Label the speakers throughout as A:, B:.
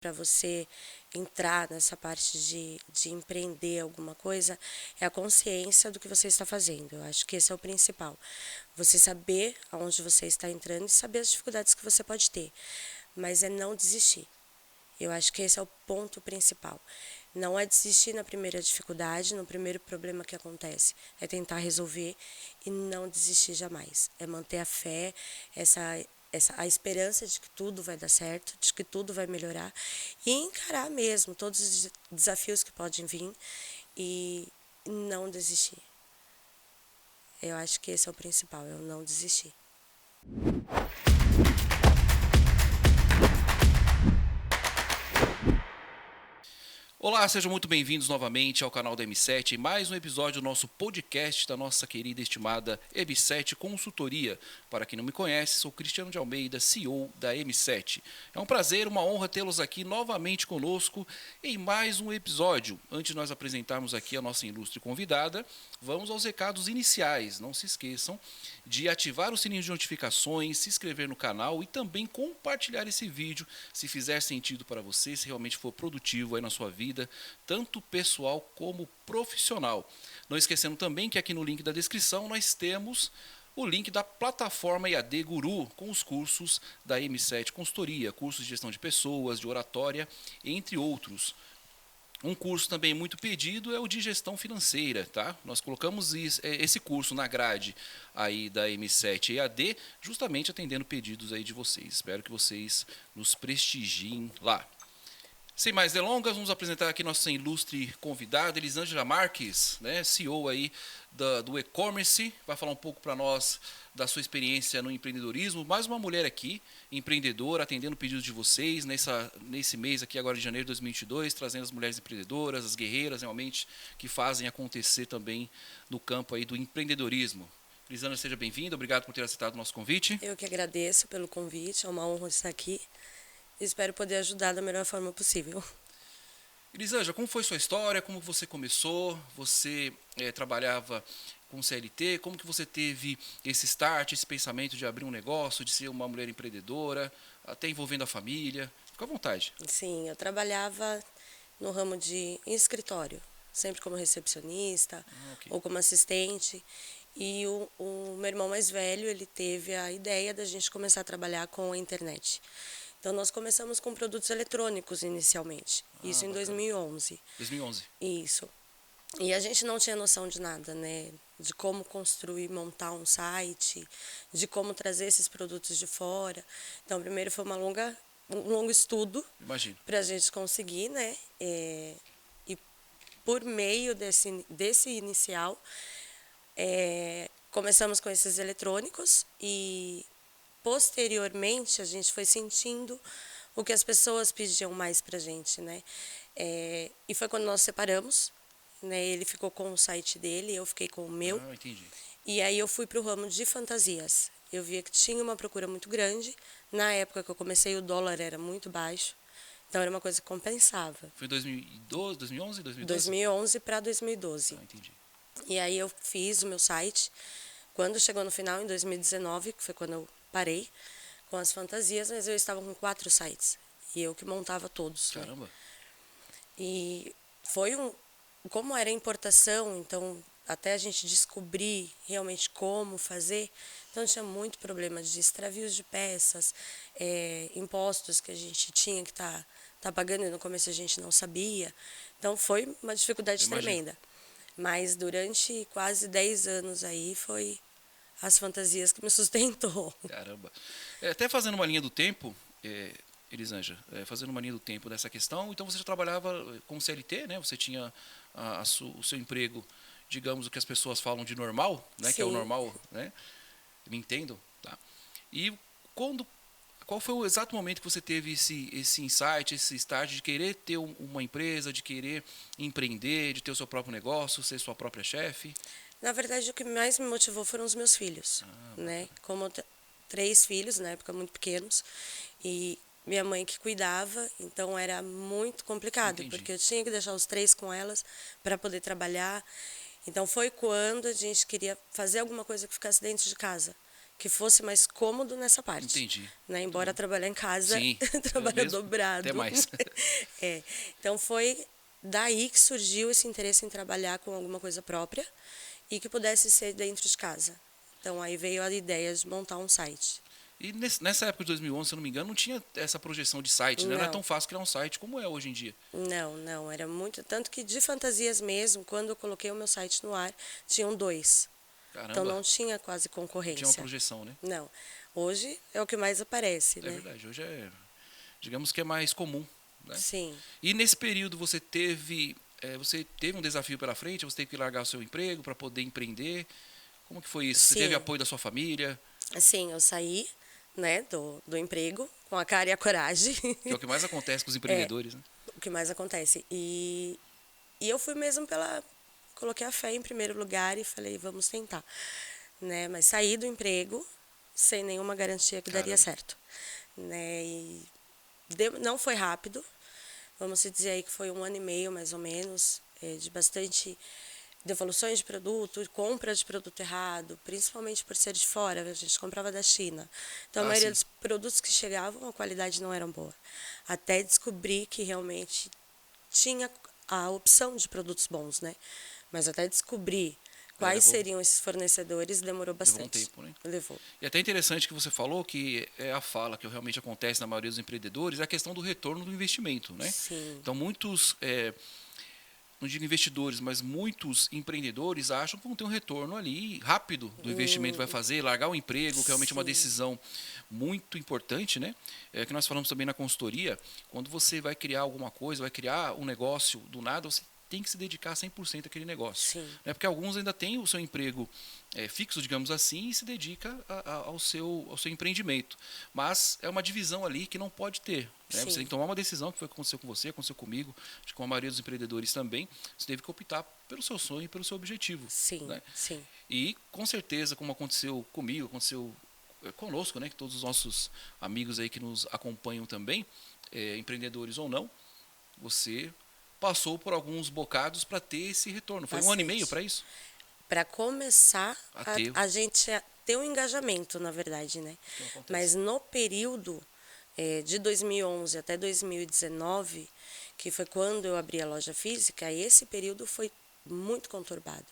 A: para você entrar nessa parte de empreender alguma coisa é a consciência do que você está fazendo. Eu acho que esse é o principal. Você saber aonde você está entrando e saber as dificuldades que você pode ter. Mas é não desistir. Eu acho que esse é o ponto principal. Não é desistir na primeira dificuldade, no primeiro problema que acontece. É tentar resolver e não desistir jamais. É manter a fé, a esperança de que tudo vai dar certo, de que tudo vai melhorar e encarar mesmo todos os desafios que podem vir e não desistir. Eu acho que esse é o principal, é o não desistir.
B: Olá, sejam muito bem-vindos novamente ao canal da M7 e mais um episódio do nosso podcast da nossa querida e estimada M7 Consultoria. Para quem não me conhece, sou Cristiano de Almeida, CEO da M7. É um prazer, uma honra tê-los aqui novamente conosco em mais um episódio. Antes de nós apresentarmos aqui a nossa ilustre convidada, vamos aos recados iniciais. Não se esqueçam de ativar o sininho de notificações, se inscrever no canal e também compartilhar esse vídeo se fizer sentido para você, se realmente for produtivo aí na sua vida, tanto pessoal como profissional. Não esquecendo também que aqui no link da descrição nós temos o link da plataforma EAD Guru com os cursos da M7 Consultoria, cursos de gestão de pessoas, de oratória, entre outros. Um curso também muito pedido é o de gestão financeira, tá? Nós colocamos esse curso na grade aí da M7 EAD, justamente atendendo pedidos aí de vocês. Espero que vocês nos prestigiem lá. Sem mais delongas, vamos apresentar aqui nossa ilustre convidada, Elisângela Marques, né, CEO aí do e-commerce, vai falar um pouco para nós da sua experiência no empreendedorismo. Mais uma mulher aqui, empreendedora, atendendo pedidos de vocês nesse mês aqui agora de janeiro de 2022, trazendo as mulheres empreendedoras, as guerreiras realmente que fazem acontecer também no campo aí do empreendedorismo. Elisângela, seja bem-vinda, obrigado por ter aceitado o nosso convite.
A: Eu que agradeço pelo convite, é uma honra estar aqui. Espero poder ajudar da melhor forma possível.
B: Elisângela, como foi sua história? Como você começou? Você trabalhava com CLT? Como que você teve esse start, esse pensamento de abrir um negócio, de ser uma mulher empreendedora, até envolvendo a família? Fica à vontade.
A: Sim, eu trabalhava no ramo de escritório, sempre como recepcionista
B: Ok.
A: ou como assistente. E o meu irmão mais velho, ele teve a ideia da gente começar a trabalhar com a internet. Então, nós começamos com produtos eletrônicos inicialmente, isso em
B: Bacana.
A: 2011.
B: 2011.
A: Isso. E a gente não tinha noção de nada, né? De como construir, montar um site, de como trazer esses produtos de fora. Então, primeiro foi um longo estudo
B: Imagino.
A: para a gente conseguir, né? E por meio desse inicial, começamos com esses eletrônicos e posteriormente a gente foi sentindo o que as pessoas pediam mais para a gente, né? E foi quando nós separamos, né? Ele ficou com o site dele, eu fiquei com o meu.
B: Entendi.
A: E aí eu fui para o ramo de fantasias. Eu via que tinha uma procura muito grande. Na época que eu comecei, o dólar era muito baixo. Então era uma coisa que compensava.
B: Foi em 2012, 2011, 2012?
A: 2011 para 2012.
B: Entendi.
A: E aí eu fiz o meu site. Quando chegou no final, em 2019, que foi quando eu parei com as fantasias, mas eu estava com 4 sites. E eu que montava todos. Né?
B: Caramba.
A: E foi como era importação, então até a gente descobrir realmente como fazer, então tinha muito problema de extravios de peças, impostos que a gente tinha que tá pagando e no começo a gente não sabia. Então foi uma dificuldade tremenda. Mas durante quase 10 anos aí foi as fantasias que me sustentou.
B: Caramba. Até fazendo uma linha do tempo, Elisângela, fazendo uma linha do tempo dessa questão, então você já trabalhava com CLT, né? Você tinha o seu emprego, digamos, o que as pessoas falam de normal, né?
A: Sim.
B: Que é o normal, né? Me entendam, tá? E qual foi o exato momento que você teve esse insight, esse start de querer ter uma empresa, de querer empreender, de ter o seu próprio negócio, ser sua própria chefe?
A: Na verdade, o que mais me motivou foram os meus filhos, né? Como eu 3 filhos, na época muito pequenos, e minha mãe que cuidava, então era muito complicado,
B: Entendi.
A: porque eu tinha que deixar os 3 com elas para poder trabalhar. Então foi quando a gente queria fazer alguma coisa que ficasse dentro de casa, que fosse mais cômodo nessa parte.
B: Entendi.
A: Né? Embora trabalhar em casa,
B: Sim,
A: trabalho
B: mesmo,
A: dobrado.
B: até mais.
A: É. Então foi daí que surgiu esse interesse em trabalhar com alguma coisa própria e que pudesse ser dentro de casa. Então aí veio a ideia de montar um site.
B: E nessa época de 2011, se eu não me engano, não tinha essa projeção de site, né? Não é tão
A: Não,
B: fácil criar um site como é hoje em dia.
A: não, era muito. Tanto que de fantasias mesmo, quando eu coloquei o meu site no ar, tinham 2. Então
B: Caramba,
A: não tinha quase
B: tinha uma
A: concorrência.
B: projeção, né?
A: Não. Hoje é o que mais aparece,
B: É
A: né?
B: verdade, hoje digamos que é mais comum, né?
A: Sim.
B: E nesse período você teve um desafio pela frente, você teve que largar o seu emprego para poder empreender. Como que foi isso? Você teve
A: Sim.
B: apoio da sua família?
A: Assim, eu saí, né, do emprego com a cara e a coragem.
B: Que é o que mais acontece com os
A: É,
B: empreendedores, né?
A: o que mais acontece. E eu fui mesmo coloquei a fé em primeiro lugar e falei, vamos tentar, né? Mas saí do emprego sem nenhuma garantia que daria
B: Caramba.
A: certo, né? E não foi rápido, vamos dizer aí que foi 1 ano e meio mais ou menos, de bastante devoluções de produto, compra de produto errado, principalmente por ser de fora, a gente comprava da China. Então a
B: Ah,
A: maioria
B: sim.
A: dos produtos que chegavam, a qualidade não era boa. Até descobrir que realmente tinha a opção de produtos bons, né? Mas até descobrir quais
B: Levou,
A: seriam esses fornecedores demorou
B: levou um
A: bastante.
B: tempo, né?
A: Levou.
B: E até interessante que você falou que é a fala que realmente acontece na maioria dos empreendedores, é a questão do retorno do investimento, né?
A: Sim.
B: Então muitos, não digo investidores, mas muitos empreendedores acham que vão ter um retorno ali rápido do investimento que vai fazer, largar o emprego, que realmente é uma
A: Sim.
B: decisão muito importante, né? É que nós falamos também na consultoria, quando você vai criar alguma coisa, vai criar um negócio do nada, você tem que se dedicar 100% àquele negócio.
A: Sim.
B: Né? Porque alguns ainda têm o seu emprego fixo, digamos assim, e se dedica ao seu empreendimento. Mas é uma divisão ali que não pode ter. Né? Você tem que tomar uma decisão, que foi o que aconteceu com você, aconteceu comigo, acho que com a maioria dos empreendedores também. Você teve que optar pelo seu sonho e pelo seu objetivo.
A: Sim,
B: Né?
A: sim.
B: E com certeza, como aconteceu comigo, aconteceu conosco, né, que todos os nossos amigos aí que nos acompanham também, empreendedores ou não, você passou por alguns bocados para ter esse retorno. Foi 1 ano e meio para isso?
A: Para começar
B: A ter.
A: a gente ter um engajamento, na verdade, né?
B: Então acontece.
A: Mas no período de 2011 até 2019, que foi quando eu abri a loja física, esse período foi muito conturbado.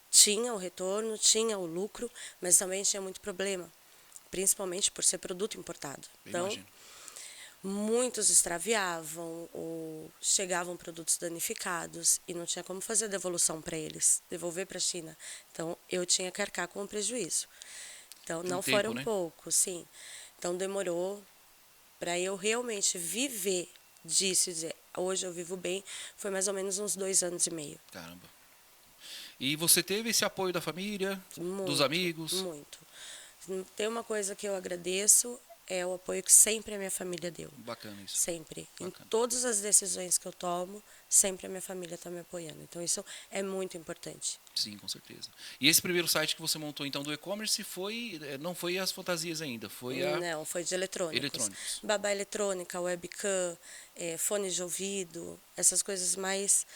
A: Tinha o retorno, tinha o lucro, mas também tinha muito problema, principalmente por ser produto importado.
B: Eu
A: Então,
B: imagino.
A: muitos extraviavam ou chegavam produtos danificados e não tinha como fazer a devolução para eles, devolver para a China. Então, eu tinha que arcar com o prejuízo. Então,
B: Tem um
A: não
B: tempo,
A: foram
B: né?
A: poucos, sim. Então, demorou para eu realmente viver disso e dizer, hoje eu vivo bem, foi mais ou menos uns 2 anos e meio.
B: Caramba. E você teve esse apoio da família, dos
A: Muito,
B: amigos?
A: muito. Tem uma coisa que eu agradeço, é o apoio que sempre a minha família deu.
B: Bacana isso.
A: Sempre.
B: Bacana.
A: Em todas as decisões que eu tomo, sempre a minha família está me apoiando. Então, isso é muito importante.
B: Sim, com certeza. E esse primeiro site que você montou, então, do e-commerce, não foi as fantasias ainda, foi a
A: Não, foi de eletrônicos.
B: eletrônicos.
A: Babá eletrônica, webcam, fone de ouvido, essas coisas mais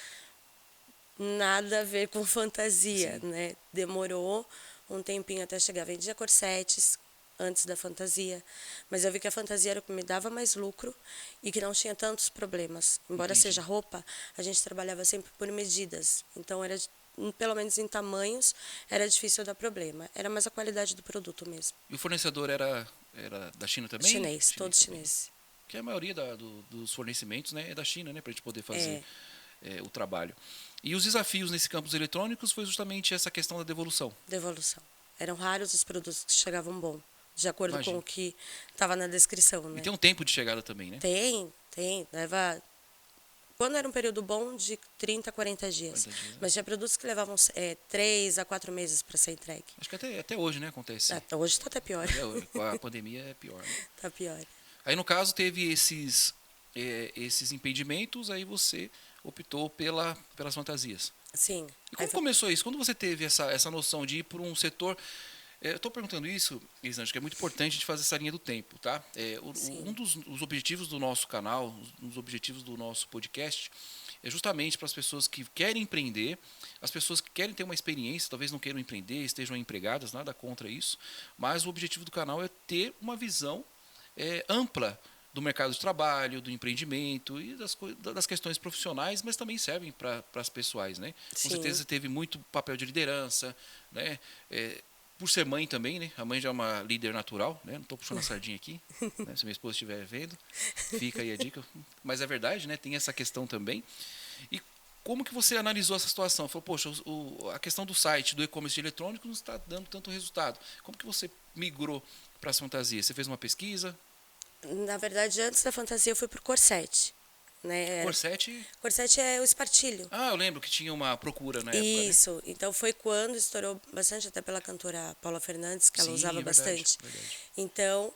A: nada a ver com fantasia,
B: Sim.
A: né? Demorou um tempinho até chegar. Vendia corsetes antes da fantasia, mas eu vi que a fantasia era o que me dava mais lucro e que não tinha tantos problemas. Embora
B: Entendi.
A: seja roupa, a gente trabalhava sempre por medidas. Então, pelo menos em tamanhos, era difícil dar problema. Era mais a qualidade do produto mesmo.
B: E o fornecedor era da China também?
A: Chinês, todo
B: também.
A: chinês.
B: Que a maioria dos fornecimentos, né, é da China, né, para a gente poder fazer o trabalho. E os desafios nesse campo dos eletrônicos foi justamente essa questão da devolução.
A: Devolução. Eram raros os produtos que chegavam bom, de acordo
B: Imagino.
A: com o que estava na descrição, né?
B: E tem um tempo de chegada também, né?
A: Tem. Leva. Quando era um período bom, de 30 a 40 dias.
B: 40 dias, né?
A: Mas tinha produtos que levavam 3 a 4 meses para ser entregue.
B: Acho que até hoje, né, acontece.
A: Hoje está até pior.
B: Com a pandemia é pior, né?
A: Está pior.
B: Aí, no caso, teve esses impedimentos, aí você optou pelas fantasias.
A: Sim.
B: E como começou isso? Quando você teve essa noção de ir por um setor Eu estou perguntando isso, Elisângela, que é muito importante a gente fazer essa linha do tempo, tá? Um dos objetivos do nosso canal, um dos objetivos do nosso podcast, é justamente para as pessoas que querem empreender, as pessoas que querem ter uma experiência, talvez não queiram empreender, estejam empregadas, nada contra isso, mas o objetivo do canal é ter uma visão ampla do mercado de trabalho, do empreendimento e das questões profissionais, mas também servem para as pessoais, né? Com
A: Sim.
B: certeza teve muito papel de liderança, né? Por ser mãe também, né? A mãe já é uma líder natural, né? Não estou puxando a sardinha aqui, né? Se minha esposa estiver vendo, fica aí a dica. Mas é verdade, né? Tem essa questão também. E como que você analisou essa situação? Falou, poxa, a questão do site, do e-commerce eletrônico não está dando tanto resultado. Como que você migrou para as fantasias? Você fez uma pesquisa?
A: Na verdade, antes da fantasia eu fui pro corset, né?
B: Corset?
A: Corset é o espartilho.
B: Ah, eu lembro que tinha uma procura na época, né?
A: Isso, então foi quando estourou bastante, até pela cantora Paula Fernandes, que ela
B: Sim,
A: usava
B: é verdade,
A: bastante.
B: verdade.
A: Então,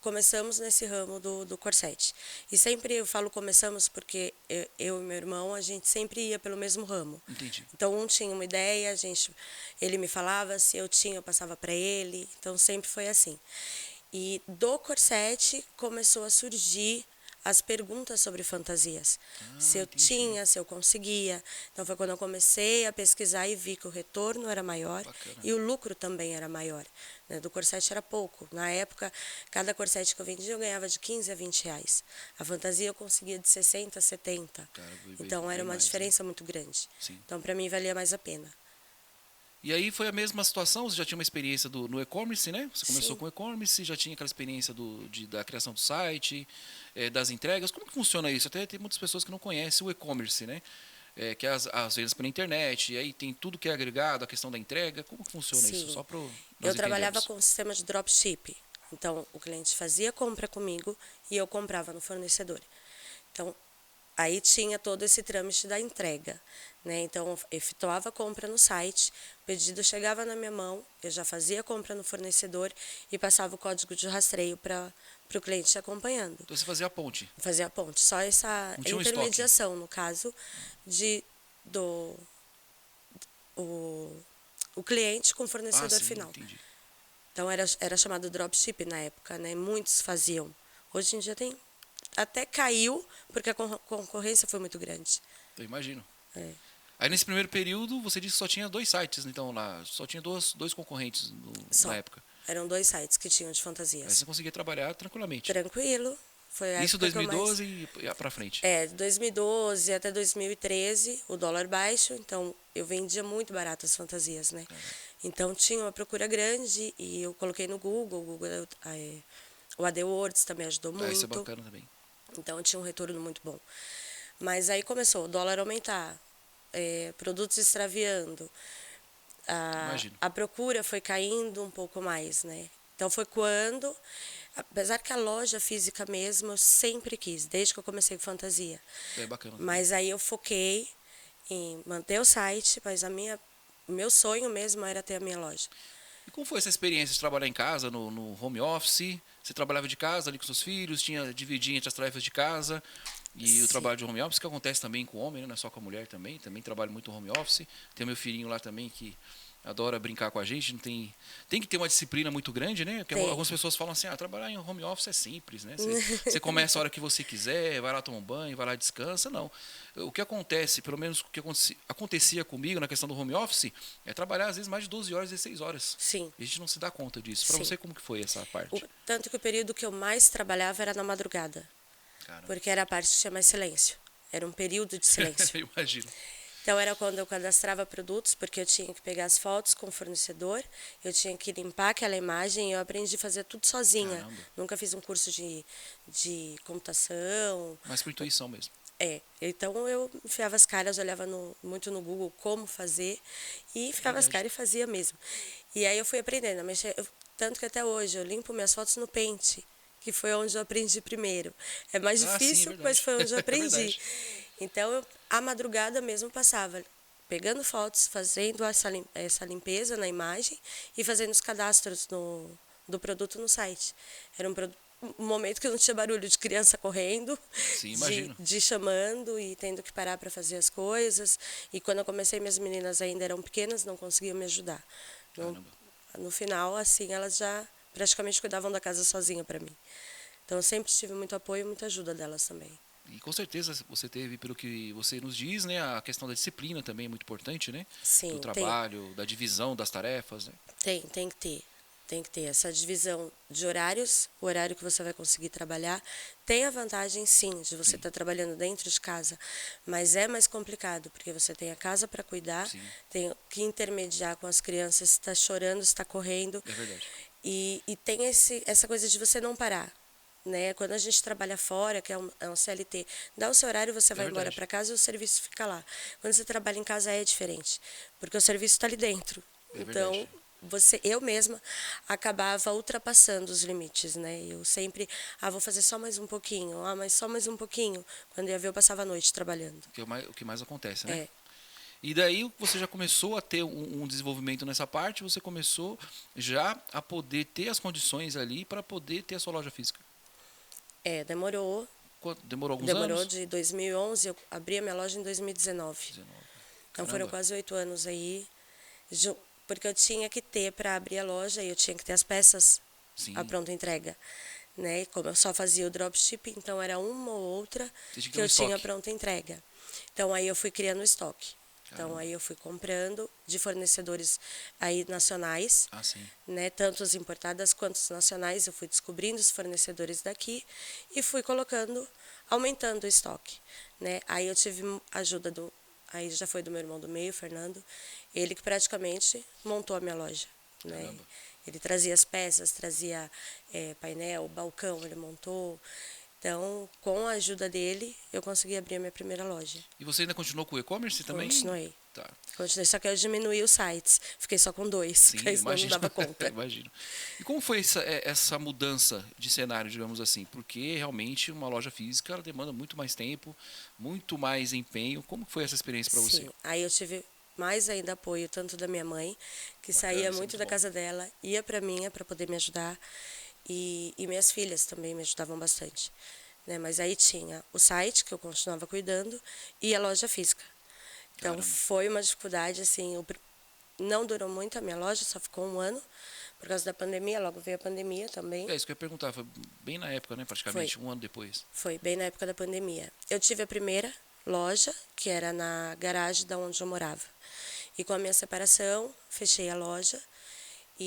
A: começamos nesse ramo do corset. E sempre eu falo começamos porque eu e meu irmão, a gente sempre ia pelo mesmo ramo.
B: Entendi.
A: Então, um tinha uma ideia, ele me falava, se eu tinha, eu passava para ele. Então, sempre foi assim. E do corset começou a surgir as perguntas sobre fantasias. Se eu
B: Entendi.
A: tinha, se eu conseguia. Então foi quando eu comecei a pesquisar e vi que o retorno era maior.
B: Bacana.
A: E o lucro também era maior. Né? Do corset era pouco. Na época, cada corset que eu vendia eu ganhava de 15 a 20 reais. A fantasia eu conseguia de 60 a 70.
B: Cara,
A: Então era
B: bem
A: uma
B: mais,
A: diferença muito grande.
B: Sim.
A: Então para mim valia mais a pena.
B: E aí foi a mesma situação, você já tinha uma experiência no e-commerce, né? Você começou
A: Sim.
B: com e-commerce, já tinha aquela experiência da criação do site, das entregas. Como que funciona isso? Até tem muitas pessoas que não conhecem o e-commerce, né? Que é as vendas pela internet, e aí tem tudo que é agregado, a questão da entrega. Como que funciona isso?
A: Sim.
B: Só para nós
A: Eu trabalhava
B: entendermos.
A: com o sistema de dropship. Então, o cliente fazia compra comigo e eu comprava no fornecedor. Então, aí tinha todo esse trâmite da entrega. Né? Então, eu efetuava a compra no site, o pedido chegava na minha mão, eu já fazia a compra no fornecedor e passava o código de rastreio para o cliente acompanhando.
B: Então você fazia a ponte.
A: Fazia a ponte. Só essa
B: Não tinha um
A: intermediação, no caso, do o cliente com o fornecedor
B: sim,
A: final.
B: entendi.
A: Então era chamado dropship na época, né? Muitos faziam. Hoje em dia até caiu porque a concorrência foi muito grande.
B: Eu imagino.
A: É.
B: Aí nesse primeiro período você disse que só tinha 2 sites, então lá só tinha dois concorrentes na época.
A: Eram 2 sites que tinham de
B: Aí
A: fantasias.
B: você conseguia trabalhar tranquilamente.
A: Tranquilo. Foi a
B: Isso
A: época que eu
B: 2012 e para frente.
A: 2012 até 2013, o dólar baixo, então eu vendia muito barato as fantasias, né? Então tinha uma procura grande e eu coloquei no Google, o AdWords também ajudou muito.
B: Isso é bacana também.
A: Então eu tinha um retorno muito bom. Mas aí começou o dólar aumentar, produtos extraviando,
B: Imagino.
A: a procura foi caindo um pouco mais, né? Então foi quando, apesar que a loja física mesmo eu sempre quis, desde que eu comecei com fantasia.
B: É bacana.
A: Mas aí eu foquei em manter o site, mas o meu sonho mesmo era ter a minha loja.
B: E como foi essa experiência de trabalhar em casa, no home office? Você trabalhava de casa ali com seus filhos, dividia entre as tarefas de casa e
A: Sim.
B: o trabalho de home office, que acontece também com o homem, né? Não é só com a mulher também. Também trabalho muito home office. Tem meu filhinho lá também que adora brincar com a gente. Não tem que ter uma disciplina muito grande, né? Porque algumas pessoas falam assim, trabalhar em home office é simples, né? Você começa a hora que você quiser, vai lá tomar um banho, vai lá descansa. Não. O que acontece, pelo menos o que acontecia comigo na questão do home office, é trabalhar às vezes mais de 12 horas, 16 horas.
A: Sim.
B: E a gente não se dá conta disso. Para você, como que foi essa parte?
A: Tanto que o período que eu mais trabalhava era na madrugada.
B: Caramba.
A: Porque era a parte que tinha mais silêncio. Era um período de silêncio.
B: Eu imagino.
A: Então era quando eu cadastrava produtos, porque eu tinha que pegar as fotos com o fornecedor, eu tinha que limpar aquela imagem, eu aprendi a fazer tudo sozinha.
B: Caramba.
A: Nunca fiz um curso de computação.
B: Mas por intuição mesmo.
A: Então eu enfiava as caras, olhava muito no Google como fazer, e enfiava as caras e fazia mesmo. E aí eu fui aprendendo a mexer, tanto que até hoje eu limpo minhas fotos no Paint, que foi onde eu aprendi primeiro. É mais difícil,
B: Sim,
A: mas foi onde eu aprendi.
B: É
A: Então, a madrugada mesmo passava pegando fotos, fazendo essa limpeza na imagem e fazendo os cadastros do produto no site. Era um momento que não tinha barulho de criança correndo,
B: Sim, imagino.
A: de chamando e tendo que parar para fazer as coisas. E quando eu comecei, minhas meninas ainda eram pequenas, não conseguiam me ajudar.
B: Caramba.
A: no final, assim, elas já praticamente cuidavam da casa sozinha para mim. Então, eu sempre tive muito apoio e muita ajuda delas também.
B: E com certeza você teve, pelo que você nos diz, né, a questão da disciplina também é muito importante, né? Do
A: Sim,
B: trabalho, da divisão das tarefas, né?
A: tem que ter. Tem que ter essa divisão de horários, o horário que você vai conseguir trabalhar. Tem a vantagem, sim, de você
B: Sim,
A: estar trabalhando dentro de casa, mas é mais complicado, porque você tem a casa para cuidar,
B: sim,
A: tem que intermediar com as crianças, se está chorando, se está correndo,
B: é verdade.
A: e tem essa coisa de você não parar. Né? Quando a gente trabalha fora, que é um CLT, dá o seu horário, você
B: É
A: vai embora
B: verdade.
A: para casa e o serviço fica lá. Quando você trabalha em casa é diferente, porque o serviço está ali dentro.
B: É
A: Então,
B: verdade.
A: eu mesma acabava ultrapassando os limites, né? Eu sempre, vou fazer só mais um pouquinho, mas só mais um pouquinho. Quando ia ver, eu passava a noite trabalhando.
B: O que mais acontece, né?
A: É,
B: E daí você já começou a ter um desenvolvimento nessa parte, você começou já a poder ter as condições ali para poder ter a sua loja física.
A: demorou.
B: Demorou alguns
A: Demorou
B: anos?
A: de 2011, eu abri a minha loja em 2019.
B: 19.
A: Então foram
B: Caramba.
A: quase 8 anos aí, porque eu tinha que ter para abrir a loja e eu tinha que ter as peças à
B: Sim.
A: pronta entrega. Né? Como eu só fazia o dropship, então era uma ou outra
B: Você tinha que ter
A: que
B: um
A: eu tinha
B: estoque.
A: pronta entrega. Então aí eu fui criando estoque. Então
B: Caramba.
A: aí eu fui comprando de fornecedores aí nacionais,
B: Ah, sim.
A: né, tanto as importadas quanto os nacionais, eu fui descobrindo os fornecedores daqui e fui colocando, aumentando o estoque, né? Aí eu tive ajuda aí já foi do meu irmão do meio, Fernando, ele que praticamente montou a minha loja, né?
B: Caramba.
A: Ele trazia as peças, trazia painel, balcão, ele montou. Então, com a ajuda dele, eu consegui abrir a minha primeira loja.
B: E você ainda continuou com o e-commerce também?
A: Continuei.
B: Tá.
A: Continuei, só que eu diminuí os sites. Fiquei só com 2,
B: Sim,
A: porque senão não
B: imagino.
A: dava conta.
B: Imagino. E como foi essa mudança de cenário, digamos assim? Porque realmente uma loja física ela demanda muito mais tempo, muito mais empenho. Como foi essa experiência para você?
A: Sim, aí eu tive mais ainda apoio, tanto da minha mãe, que
B: Bacana,
A: saía
B: isso é
A: muito
B: muito
A: da
B: bom.
A: casa dela, ia para minha para poder me ajudar, e minhas filhas também me ajudavam bastante. Né? Mas aí tinha o site, que eu continuava cuidando, e a loja física. Então
B: Caramba.
A: foi uma dificuldade, assim, não durou muito a minha loja, só ficou 1 ano, por causa da pandemia, logo veio a pandemia também.
B: É isso que eu ia perguntar, foi bem na época, né?
A: Foi,
B: Praticamente, um ano depois.
A: foi bem na época da pandemia. Eu tive a primeira loja, que era na garagem da onde eu morava. E com a minha separação, fechei a loja,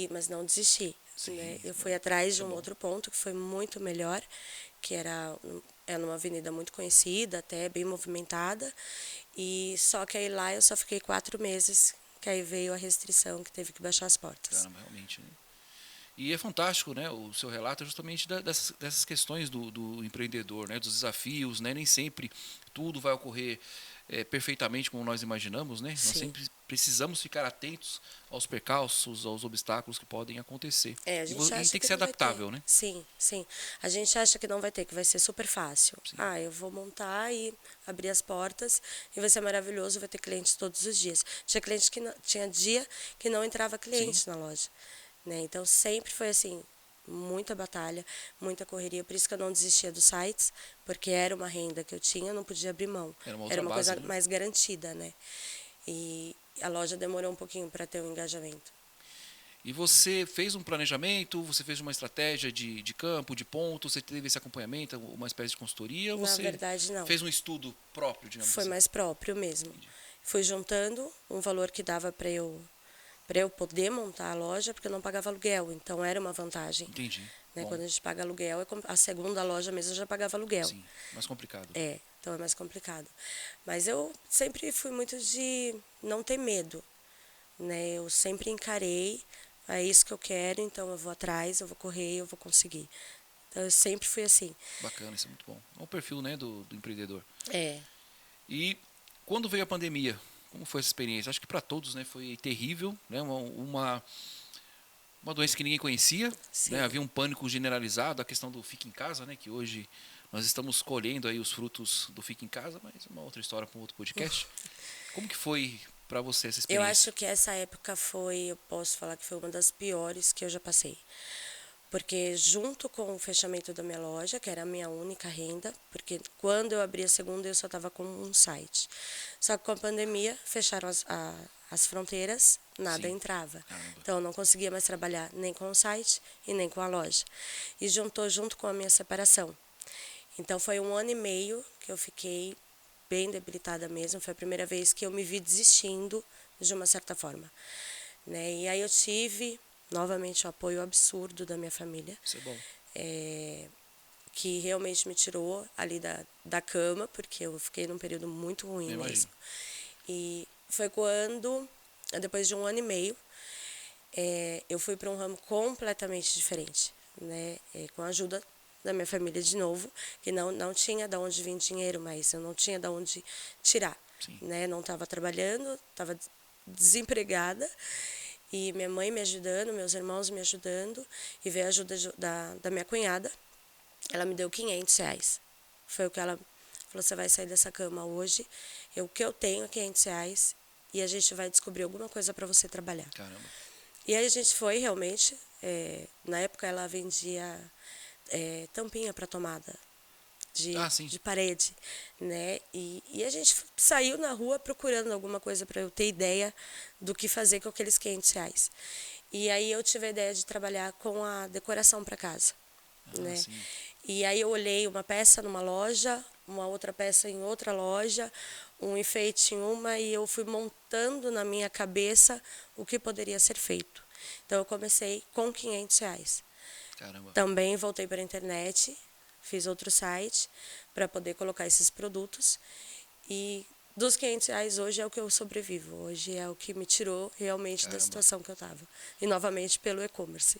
A: mas não desisti. Né?
B: Sim,
A: Eu fui atrás
B: isso
A: de
B: é
A: um
B: bom.
A: outro ponto que foi muito melhor, que é numa avenida muito conhecida, até bem movimentada. E só que aí lá eu só fiquei 4 meses, que aí veio a restrição que teve que baixar as portas.
B: Caramba, realmente, né? E é fantástico, né? O seu relato é justamente dessas questões do empreendedor, né? Dos desafios, né? Nem sempre tudo vai ocorrer perfeitamente como nós imaginamos, né? Nós
A: Sim.
B: sempre precisamos ficar atentos aos percalços, aos obstáculos que podem acontecer.
A: A gente
B: E
A: acha
B: tem que
A: que
B: ser
A: não vai ter.
B: adaptável, né?
A: Sim, sim. A gente acha que não vai ter, que vai ser super fácil.
B: Sim,
A: Eu vou montar e abrir as portas e vai ser maravilhoso, vai ter clientes todos os dias. Tinha dia que não entrava
B: sim.
A: cliente na loja, né? Então sempre foi assim, muita batalha, muita correria, por isso que eu não desistia dos sites, porque era uma renda que eu tinha, eu não podia abrir mão.
B: Era uma
A: Era
B: outra
A: uma
B: base,
A: coisa
B: né?
A: mais garantida, né? E a loja demorou um pouquinho para ter um engajamento.
B: E você fez um planejamento, você fez uma estratégia de campo, de ponto, você teve esse acompanhamento, uma espécie de consultoria, ou
A: Na
B: você
A: verdade, não.
B: fez um estudo próprio, digamos
A: Foi
B: assim?
A: mais próprio mesmo.
B: Entendi.
A: Fui juntando um valor que dava para eu poder montar a loja, porque eu não pagava aluguel, então era uma vantagem.
B: Entendi.
A: Né?
B: Bom,
A: Quando a gente paga aluguel, a segunda loja mesmo já pagava aluguel.
B: sim, mais complicado.
A: Então é mais complicado. Mas eu sempre fui muito de não ter medo, né? Eu sempre encarei, é isso que eu quero, então eu vou atrás, eu vou correr, eu vou conseguir. Então eu sempre fui assim.
B: Bacana, isso é muito bom. É o perfil, né, do empreendedor.
A: É,
B: E quando veio a pandemia, como foi essa experiência? Acho que para todos, né, foi terrível, né, uma doença que ninguém conhecia, né,
A: sim.
B: havia um pânico generalizado, a questão do fica em casa, né, que hoje nós estamos colhendo aí os frutos do fica em casa, mas uma outra história para um outro podcast. Como que foi para você essa
A: Eu
B: experiência?
A: acho que essa época eu posso falar que foi uma das piores que eu já passei. Porque junto com o fechamento da minha loja, que era a minha única renda, porque quando eu abri a segunda eu só estava com um site. Só que com a pandemia fecharam a as fronteiras, nada
B: Sim.
A: entrava.
B: Caramba.
A: Então, eu não conseguia mais trabalhar nem com o site e nem com a loja. E juntou junto com a minha separação. Então, foi 1 ano e meio que eu fiquei bem debilitada mesmo. Foi a primeira vez que eu me vi desistindo de uma certa forma, né? E aí eu tive novamente o apoio absurdo da minha família,
B: Isso é bom.
A: que realmente me tirou ali da cama, porque eu fiquei num período muito ruim
B: Eu imagino.
A: mesmo. E foi quando, depois de 1 ano e meio, eu fui para um ramo completamente diferente, né? Com a ajuda da minha família de novo, que não tinha de onde vir dinheiro, mas eu não tinha de onde tirar,
B: Sim.
A: né? Não estava trabalhando, estava desempregada, e minha mãe me ajudando, meus irmãos me ajudando, e veio a ajuda da minha cunhada. Ela me deu R$ 500. Foi o que ela falou: você vai sair dessa cama hoje, o que eu tenho é R$ 500 e a gente vai descobrir alguma coisa para você trabalhar.
B: Caramba.
A: E aí a gente foi realmente, na época ela vendia tampinha para tomada
B: Sim.
A: de parede, né? E a gente saiu na rua procurando alguma coisa para eu ter ideia do que fazer com aqueles R$ 500. E aí eu tive a ideia de trabalhar com a decoração para casa, né?
B: Sim.
A: E aí eu olhei uma peça numa loja, uma outra peça em outra loja, um enfeite em uma, e eu fui montando na minha cabeça o que poderia ser feito. Então eu comecei com R$ 500.
B: Caramba.
A: Também voltei para a internet, fiz outro site para poder colocar esses produtos. E dos R$ 500 hoje é o que eu sobrevivo. Hoje é o que me tirou realmente da
B: Caramba.
A: situação que eu estava. E novamente pelo e-commerce.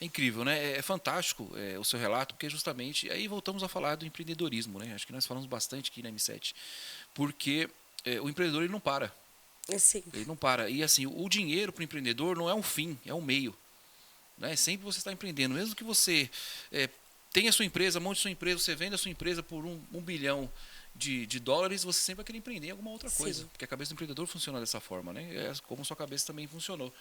B: É incrível, né? É fantástico o seu relato, porque justamente aí voltamos a falar do empreendedorismo, né? Acho que nós falamos bastante aqui na M7, porque o empreendedor ele não para,
A: Sim.
B: ele não para. E assim, o dinheiro para o empreendedor não é um fim, é um meio, né? Sempre você está empreendendo, mesmo que você tenha a sua empresa, monte a sua empresa, você vende a sua empresa por um bilhão de dólares, você sempre vai querer empreender em alguma outra coisa,
A: Sim.
B: porque a cabeça do empreendedor funciona dessa forma, né? É como sua cabeça também funcionou.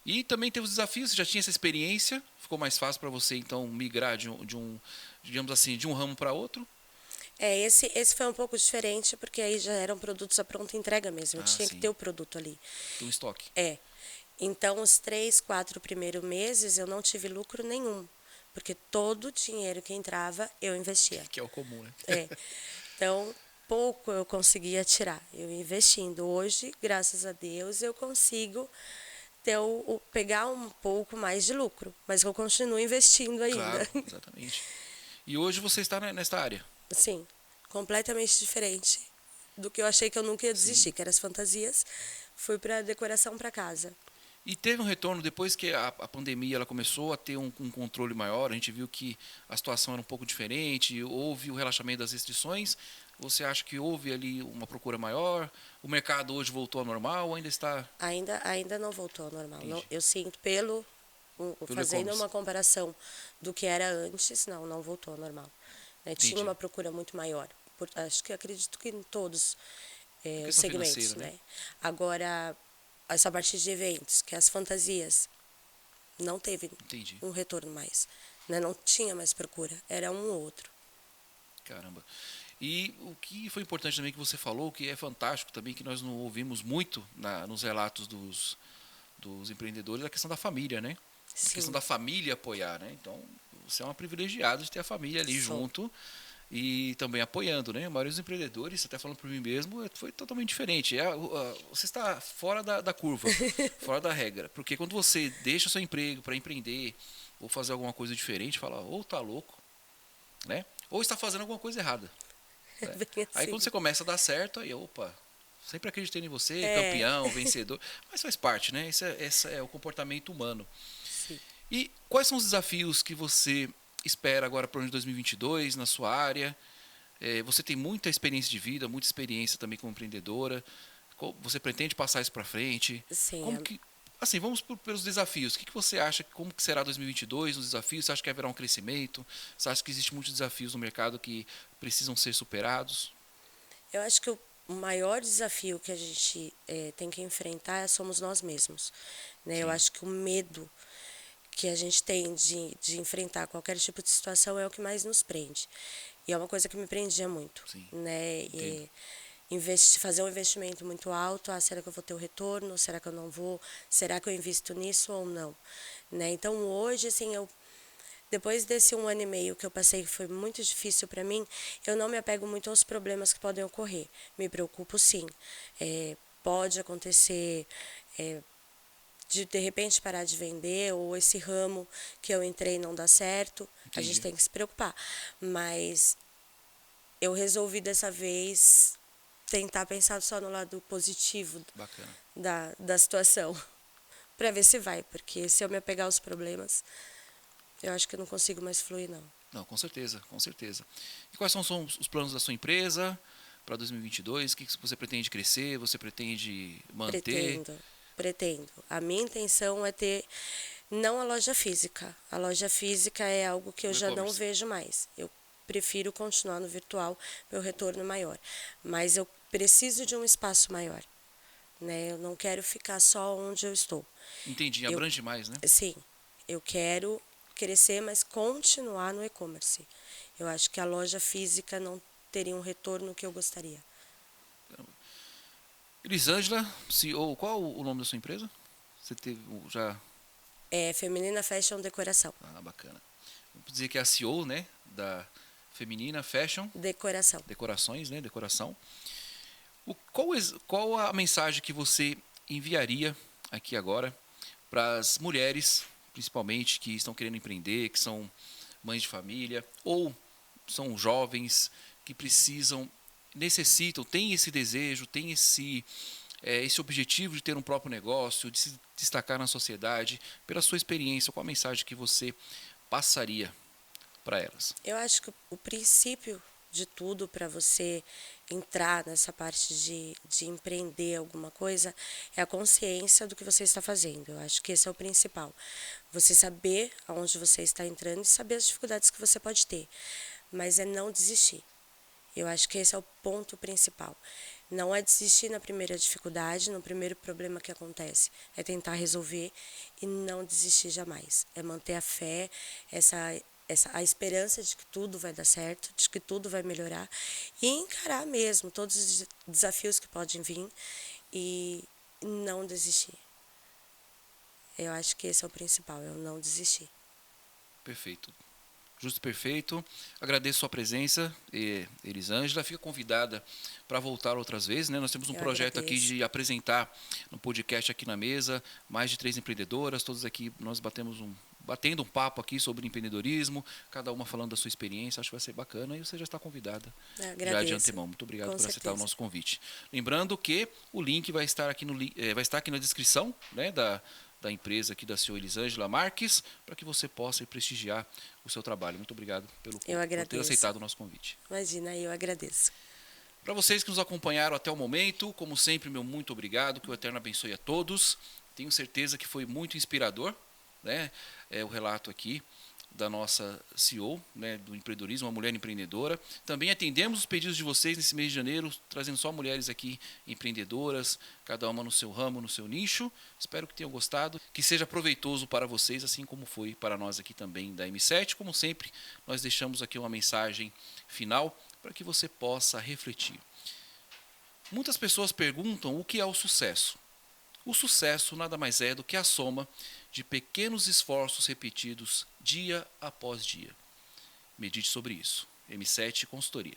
B: E também teve os desafios, você já tinha essa experiência, ficou mais fácil para você então migrar digamos assim, de um ramo para outro?
A: Esse foi um pouco diferente, porque aí já eram produtos à pronta entrega mesmo. Eu tinha que
B: Sim,
A: ter o produto ali.
B: do estoque.
A: Então, os 3, 4 primeiros meses eu não tive lucro nenhum, porque todo o dinheiro que entrava eu investia.
B: Que é o comum, né?
A: É. Então, pouco eu conseguia tirar, eu investindo. Hoje, graças a Deus, eu consigo pegar um pouco mais de lucro, mas eu continuo investindo ainda.
B: Claro, exatamente. E hoje você está nesta área.
A: Sim, completamente diferente do que eu achei que eu nunca ia
B: Sim.
A: desistir, que eram as fantasias. Fui para decoração para casa.
B: E teve um retorno depois que a pandemia ela começou a ter um controle maior, a gente viu que a situação era um pouco diferente, houve o relaxamento das restrições. Você acha que houve ali uma procura maior? O mercado hoje voltou ao normal ou ainda está?
A: Ainda não voltou ao normal. Não,
B: Entendi.
A: eu sinto
B: Pelo
A: fazendo
B: e-commerce.
A: uma comparação do que era antes, não voltou ao normal. Né? Tinha
B: Entendi.
A: uma procura muito maior. Acredito que em todos
B: A
A: os
B: questão
A: segmentos,
B: financeira, né?
A: né? Agora, essa parte de eventos, que as fantasias, não teve
B: Entendi.
A: um retorno mais. Né? Não tinha mais procura, era um ou outro.
B: Caramba. E o que foi importante também que você falou, que é fantástico também, que nós não ouvimos muito nos relatos dos empreendedores, é a questão da família, né? A questão
A: Sim,
B: da família apoiar, né? Então, você é uma privilegiada de ter a família ali
A: sou.
B: junto e também apoiando, né? A maioria dos empreendedores, até falando por mim mesmo, foi totalmente diferente. Você está fora da curva, fora da regra. Porque quando você deixa o seu emprego para empreender ou fazer alguma coisa diferente, fala, ou tá louco, né? Ou está fazendo alguma coisa errada. Né?
A: Bem
B: Aí
A: assim.
B: quando você começa a dar certo, aí, opa, sempre acreditei em você,
A: É,
B: campeão, vencedor. Mas faz parte, né? Esse é o comportamento humano.
A: sim.
B: E quais são os desafios que você espera agora para o ano de 2022 na sua área? Você tem muita experiência de vida, muita experiência também como empreendedora. Você pretende passar isso para frente?
A: Sim,
B: Como que, assim, vamos pelos desafios. O que você acha, como que será 2022 os desafios? Você acha que haverá um crescimento? Você acha que existem muitos desafios no mercado que precisam ser superados?
A: eu acho que o maior desafio que a gente tem que enfrentar somos nós mesmos. Né? Eu
B: Sim,
A: acho que o medo que a gente tem de enfrentar qualquer tipo de situação é o que mais nos prende. E é uma coisa que me prendia muito.
B: sim,
A: Né?
B: entendo.
A: fazer um investimento muito alto. Ah, será que eu vou ter o retorno? Será que eu não vou? Será que eu invisto nisso ou não? Né? Então hoje, assim, depois desse 1 ano e meio que eu passei, que foi muito difícil para mim, eu não me apego muito aos problemas que podem ocorrer. Me preocupo sim. Pode acontecer de repente parar de vender, ou esse ramo que eu entrei não dá certo. A gente
B: Entendi.
A: tem que se preocupar. Mas eu resolvi dessa vez tentar pensar só no lado positivo
B: Bacana.
A: da situação, para ver se vai, porque se eu me apegar aos problemas, eu acho que eu não consigo mais fluir, não.
B: Não, com certeza, com certeza. E quais são os planos da sua empresa para 2022? O que você pretende crescer? Você pretende manter?
A: Pretendo, pretendo. A minha intenção é ter, não a loja física. A loja física é algo que eu
B: O
A: já não
B: e-commerce.
A: vejo mais. Eu prefiro continuar no virtual, meu retorno maior. Mas eu preciso de um espaço maior, né? Eu não quero ficar só onde eu estou.
B: Entendi,
A: Eu,
B: abrange mais, né?
A: sim, eu quero crescer, mas continuar no e-commerce. Eu acho que a loja física não teria um retorno que eu gostaria.
B: Elisângela, CEO, qual o nome da sua empresa? Você teve já.
A: É Feminina Fashion Decoração.
B: Ah, bacana. Vamos dizer que é a CEO, né? Da Feminina Fashion,
A: Decoração.
B: decorações, né? Decoração. Qual a mensagem que você enviaria aqui agora para as mulheres, principalmente que estão querendo empreender, que são mães de família ou são jovens que necessitam, têm esse desejo, têm esse objetivo de ter um próprio negócio, de se destacar na sociedade, pela sua experiência, qual a mensagem que você passaria para elas?
A: Eu acho que o princípio de tudo para você entrar nessa parte de empreender alguma coisa é a consciência do que você está fazendo. Eu acho que esse é o principal. Você saber aonde você está entrando e saber as dificuldades que você pode ter. Mas é não desistir. Eu acho que esse é o ponto principal. Não é desistir na primeira dificuldade, no primeiro problema que acontece. É tentar resolver e não desistir jamais. É manter a fé, a esperança de que tudo vai dar certo, de que tudo vai melhorar e encarar mesmo todos os desafios que podem vir e não desistir. Eu acho que esse é o principal, é o não desistir.
B: Perfeito. Justo e perfeito. Agradeço sua presença, Elisângela. Fica convidada para voltar outras vezes, né? Nós temos um
A: Eu
B: projeto aqui
A: agradeço.
B: de apresentar no podcast aqui na mesa, mais de 3 empreendedoras, todas aqui, nós batendo um papo aqui sobre empreendedorismo, cada uma falando da sua experiência, acho que vai ser bacana e você já está convidada
A: Eu
B: já de
A: agradeço.
B: antemão. Muito obrigado
A: Com
B: por aceitar o
A: certeza.
B: nosso convite. Lembrando que o link vai estar aqui vai estar aqui na descrição, né, da empresa aqui da senhora Elisângela Marques, para que você possa prestigiar o seu trabalho. Muito obrigado
A: Eu
B: por ter
A: agradeço.
B: aceitado o nosso convite.
A: Imagina, eu agradeço.
B: Para vocês que nos acompanharam até o momento, como sempre, meu muito obrigado, que o Eterno abençoe a todos. Tenho certeza que foi muito inspirador, né, o relato aqui da nossa CEO, né, do empreendedorismo, uma mulher empreendedora. Também atendemos os pedidos de vocês nesse mês de janeiro, trazendo só mulheres aqui empreendedoras, cada uma no seu ramo, no seu nicho. Espero que tenham gostado, que seja proveitoso para vocês, assim como foi para nós aqui também da M7. Como sempre, nós deixamos aqui uma mensagem final para que você possa refletir. Muitas pessoas perguntam o que é o sucesso. O sucesso nada mais é do que a soma de pequenos esforços repetidos dia após dia. Medite sobre isso. M7 Consultoria.